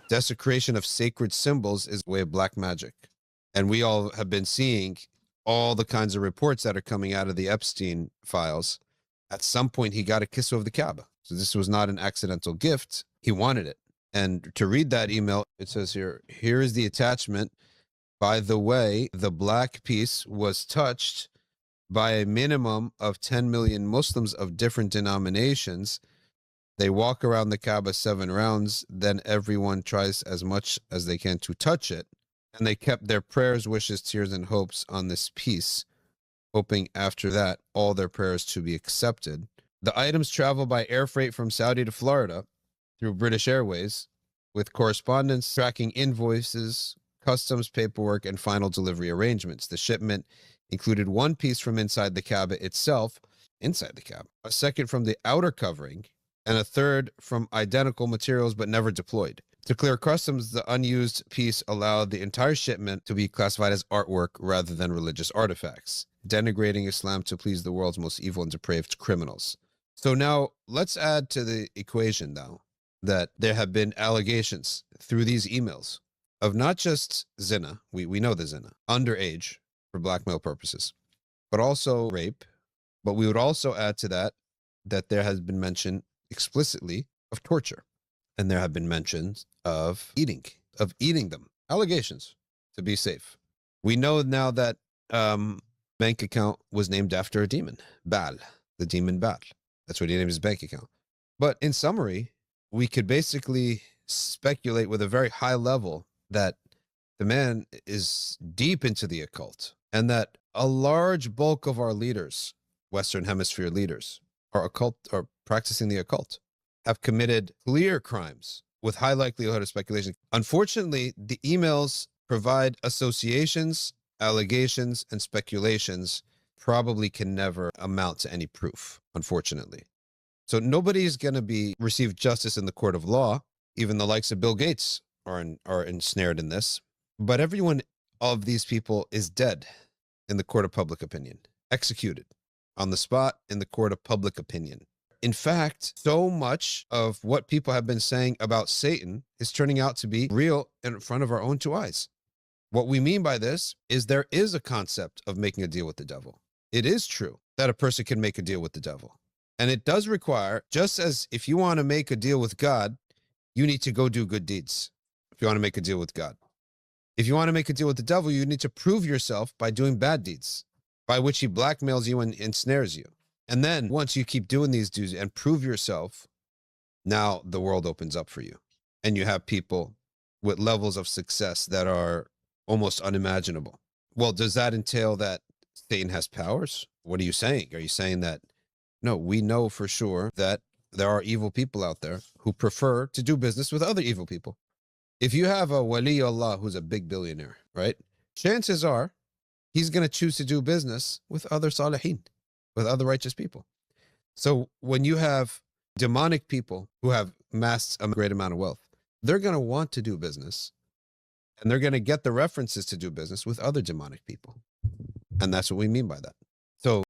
Desecration of sacred symbols is a way of black magic. And we all have been seeing all the kinds of reports that are coming out of the Epstein files. At some point, he got a kiswah of the Kabah. So this was not an accidental gift. He wanted it. And to read that email, it says here is the attachment. By the way, the black piece was touched by a minimum of 10 million Muslims of different denominations. They walk around the Kaaba 7 rounds, then everyone tries as much as they can to touch it. And they kept their prayers, wishes, tears, and hopes on this piece, hoping after that all their prayers to be accepted. The items travel by air freight from Saudi to Florida through British Airways, with correspondence tracking invoices, customs paperwork, and final delivery arrangements. The shipment included one piece from inside the Kaaba itself, inside the Kaaba, a second from the outer covering, and a third from identical materials but never deployed. To clear customs, the unused piece allowed the entire shipment to be classified as artwork rather than religious artifacts, denigrating Islam to please the world's most evil and depraved criminals. So now let's add to the equation now that there have been allegations through these emails of not just zina, we know the zina, underage for blackmail purposes, but also rape. But we would also add to that there has been mention explicitly of torture. And there have been mentions of eating them. Allegations to be safe. We know now that bank account was named after a demon, Baal, the demon Baal. That's what he named his bank account. But in summary, we could basically speculate with a very high level that the man is deep into the occult, and that a large bulk of our leaders, Western Hemisphere leaders, are practicing the occult, have committed clear crimes with high likelihood of speculation. Unfortunately, the emails provide associations, allegations, and speculations probably can never amount to any proof, unfortunately. So nobody is going to receive justice in the court of law. Even the likes of Bill Gates are ensnared in this. But every one of these people is dead in the court of public opinion, executed on the spot in the court of public opinion. In fact, so much of what people have been saying about Satan is turning out to be real in front of our own two eyes. What we mean by this is there is a concept of making a deal with the devil. It is true that a person can make a deal with the devil. And it does require, just as if you want to make a deal with God, you need to go do good deeds. If you want to make a deal with God. If you want to make a deal with the devil, you need to prove yourself by doing bad deeds, by which he blackmails you and ensnares you. And then once you keep doing these deeds and prove yourself, now the world opens up for you. And you have people with levels of success that are almost unimaginable. Well, does that entail that Satan has powers? What are you saying? Are you saying that, no, we know for sure that there are evil people out there who prefer to do business with other evil people. If you have a wali Allah who's a big billionaire, right? Chances are he's going to choose to do business with other salihin, with other righteous people. So when you have demonic people who have amassed a great amount of wealth, they're going to want to do business, and they're going to get the references to do business with other demonic people. And that's what we mean by that. So